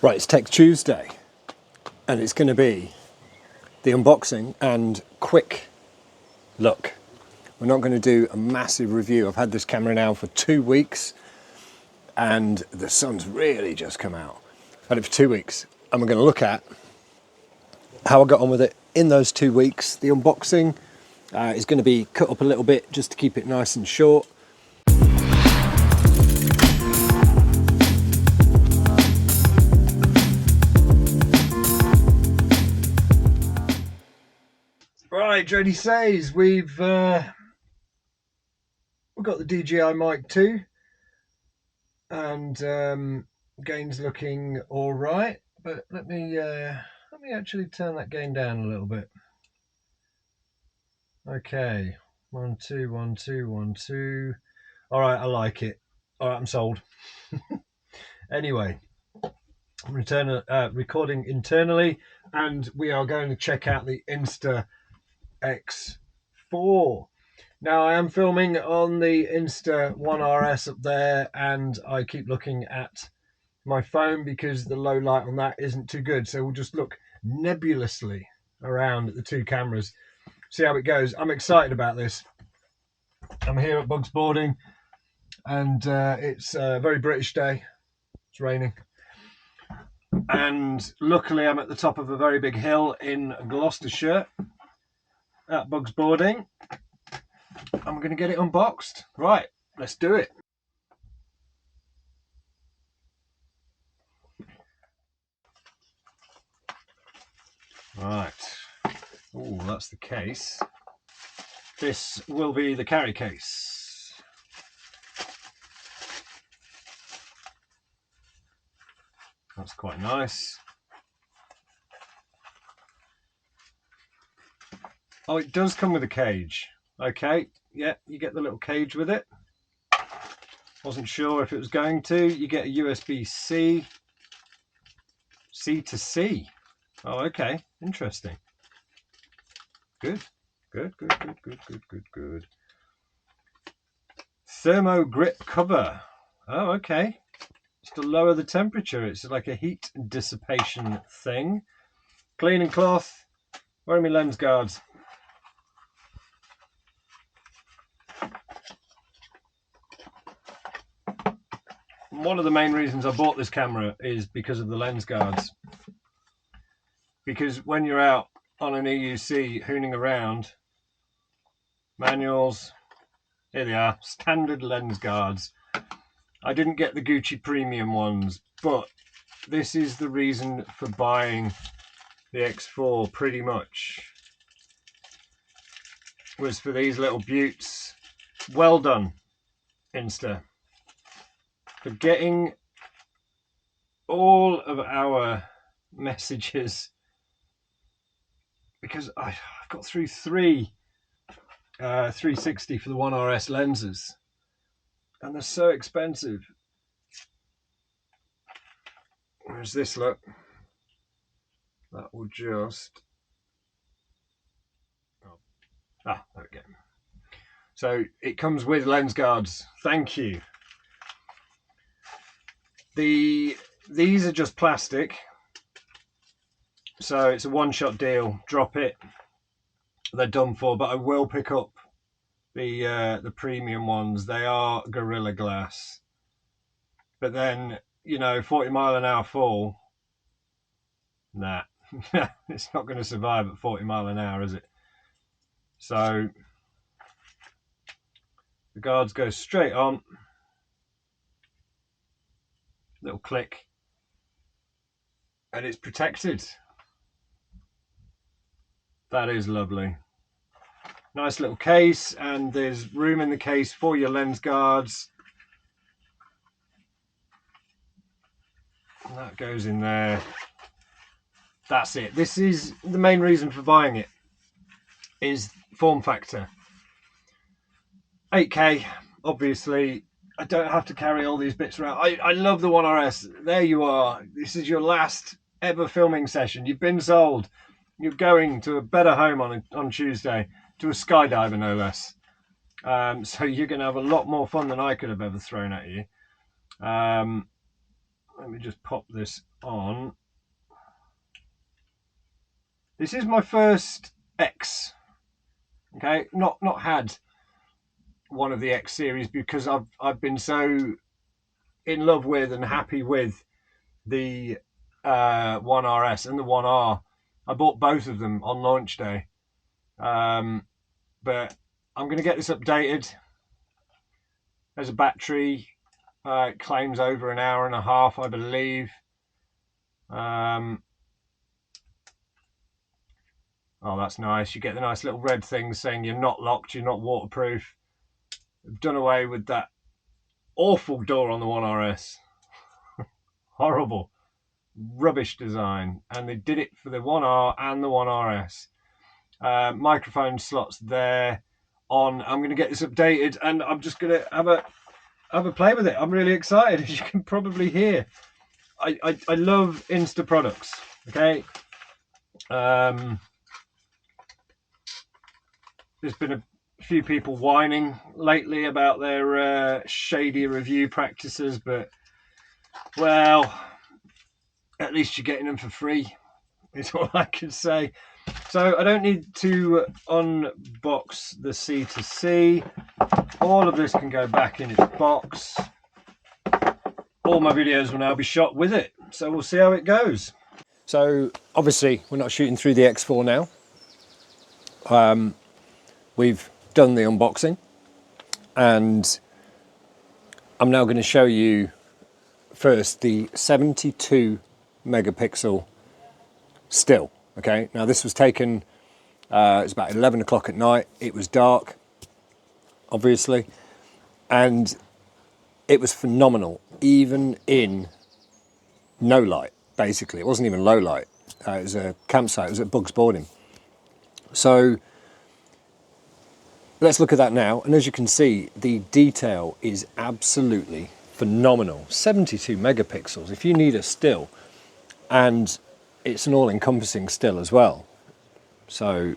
Right, it's Tech Tuesday, and it's going to be the unboxing and quick look. We're not going to do a massive review. I've had this camera now for 2 weeks, and the sun's really just come out. I've had it for 2 weeks, and we're going to look at how I got on with it in those 2 weeks. The unboxing is going to be cut up a little bit just to keep it nice and short. Right, Jody says we've got the DJI Mic 2, and gain's looking all right. But let me actually turn that gain down a little bit. Okay, 1 2 1 2 1 2. All right, I like it. All right, I'm sold. Anyway, I'm recording internally, and we are going to check out the Insta X4. Now, I am filming on the Insta One RS up there, and I keep looking at my phone because the low light on that isn't too good. So we'll just look nebulously around at the two cameras, see how it goes. I'm excited about this. I'm here at Bugs Boarding, and it's a very British day. It's raining. And luckily I'm at the top of a very big hill in Gloucestershire at Bugs Boarding. I'm going to get it unboxed. Right, let's do it. Right. Oh, that's the case. This will be the carry case. That's quite nice. Oh, it does come with a cage. Okay, yeah, you get the little cage with it. Wasn't sure if it was going to. You get a USB-C. C to C. Oh, okay, interesting. Good. Good. Thermo grip cover. Oh, okay. Just to lower the temperature. It's like a heat dissipation thing. Cleaning cloth. Where are my lens guards? One of the main reasons I bought this camera is because of the lens guards. Because when you're out on an EUC hooning around, manuals, here they are, standard lens guards. I didn't get the Gucci premium ones, but this is the reason for buying the X4 pretty much. Was for these little beauts. Well done, Insta, for getting all of our messages, because I've got through three 360 for the One RS lenses, and they're so expensive. Where's this look? That will just... there we go. So it comes with lens guards. Thank you. These are just plastic, so it's a one-shot deal. Drop it, they're done for. But I will pick up the premium ones. They are Gorilla Glass, but then, you know, 40 mile an hour fall, nah. It's not going to survive at 40 mile an hour, is it? So the guards go straight on, little click, and it's protected. That is lovely. Nice little case, and there's room in the case for your lens guards. And that goes in there. That's it. This is the main reason for buying it, is form factor. 8K, obviously. I don't have to carry all these bits around. I love the One RS. There you are. This is your last ever filming session. You've been sold. You're going to a better home on Tuesday, to a skydiver no less. So you're going to have a lot more fun than I could have ever thrown at you. let me just pop this on. This is my first X. Okay, not had one of the X series because I've been so in love with and happy with the One RS and the One R. I bought both of them on launch day, but I'm going to get this updated. There's a battery. It claims over an hour and a half, I believe. Oh, that's nice. You get the nice little red things saying you're not locked, you're not waterproof. They've done away with that awful door on the One RS. Horrible, rubbish design. And they did it for the One R and the One RS. Microphone slots there on. I'm going to get this updated and I'm just going to have a play with it. I'm really excited, as you can probably hear. I love Insta products. Okay. There's been a few people whining lately about their shady review practices, but well, at least you're getting them for free, is all I can say. So I don't need to unbox the C2C. All of this can go back in its box. All my videos will now be shot with it, so we'll see how it goes. So obviously we're not shooting through the X4 now. We've done the unboxing and I'm now going to show you first the 72 megapixel still. Okay, now this was taken, it's about 11 o'clock at night. It was dark, obviously, and it was phenomenal, even in no light, basically. It wasn't even low light. It was a campsite, it was at Bugs Boarding. So let's look at that now, and as you can see, the detail is absolutely phenomenal. 72 megapixels, if you need a still, and it's an all-encompassing still as well. So,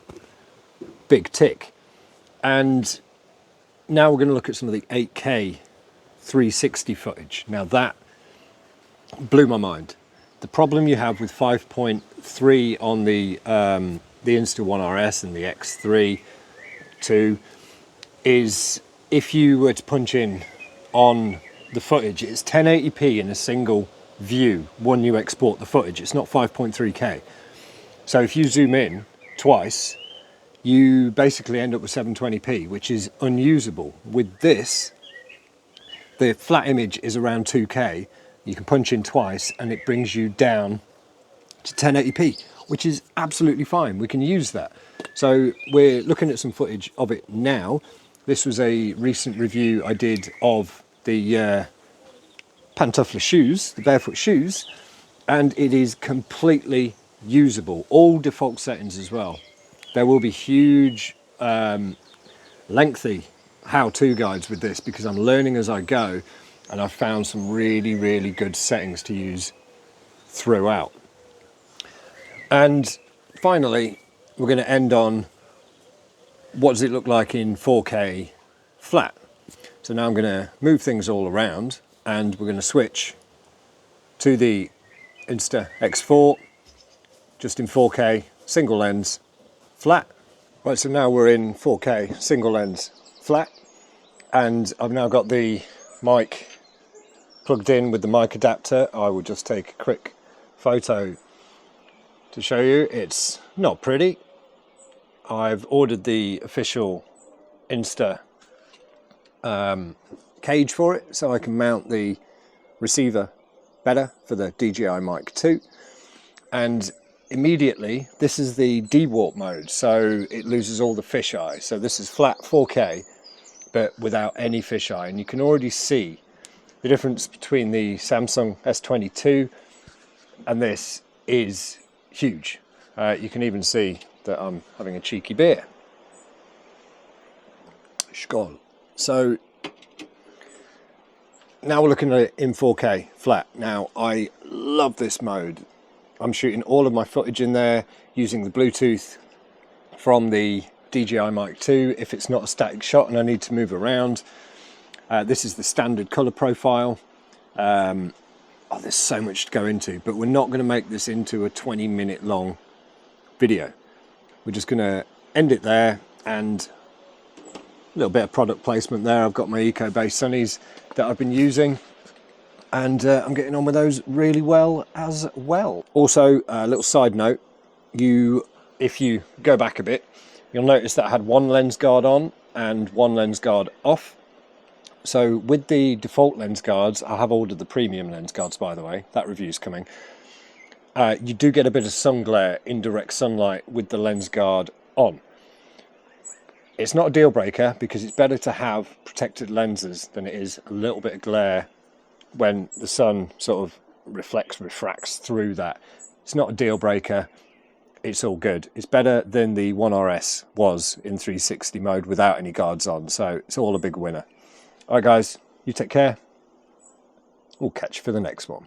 big tick. And now we're going to look at some of the 8K 360 footage. Now that blew my mind. The problem you have with 5.3 on the Insta One RS and the X3 2 is if you were to punch in on the footage, it's 1080p in a single view when you export the footage. It's not 5.3K. So if you zoom in twice, you basically end up with 720p, which is unusable. With this, the flat image is around 2K. You can punch in twice and it brings you down to 1080p, which is absolutely fine. We can use that. So we're looking at some footage of it now. This was a recent review I did of the pantofla shoes, the barefoot shoes, and it is completely usable. All default settings as well. There will be huge, lengthy how-to guides with this because I'm learning as I go, and I've found some really, really good settings to use throughout. And finally, we're going to end on what does it look like in 4K flat. So now I'm going to move things all around and we're going to switch to the Insta X4 just in 4K single lens flat. Right, so now we're in 4K single lens flat and I've now got the mic plugged in with the mic adapter. I will just take a quick photo to show you. It's not pretty. I've ordered the official Insta cage for it so I can mount the receiver better for the DJI Mic 2, and immediately this is the de-warp mode, so it loses all the fisheye. So this is flat 4K but without any fisheye, and you can already see the difference between the Samsung S22 and this is huge. You can even see that I'm having a cheeky beer. Skål. So now we're looking at it in 4K flat. Now I love this mode. I'm shooting all of my footage in there using the Bluetooth from the DJI Mic 2 if it's not a static shot and I need to move around. This is the standard color profile. Oh, there's so much to go into, but we're not going to make this into a 20-minute long video. We're just going to end it there, and a little bit of product placement there. I've got my eco-based sunnies that I've been using, and I'm getting on with those really well as well. Also, a little side note, if you go back a bit, you'll notice that I had one lens guard on and one lens guard off. So with the default lens guards, I have ordered the premium lens guards, by the way, that review's coming. You do get a bit of sun glare, indirect sunlight with the lens guard on. It's not a deal breaker, because it's better to have protected lenses than it is a little bit of glare when the sun sort of refracts through that. It's not a deal breaker. It's all good. It's better than the One RS was in 360 mode without any guards on. So it's all a big winner. All right, guys, you take care. We'll catch you for the next one.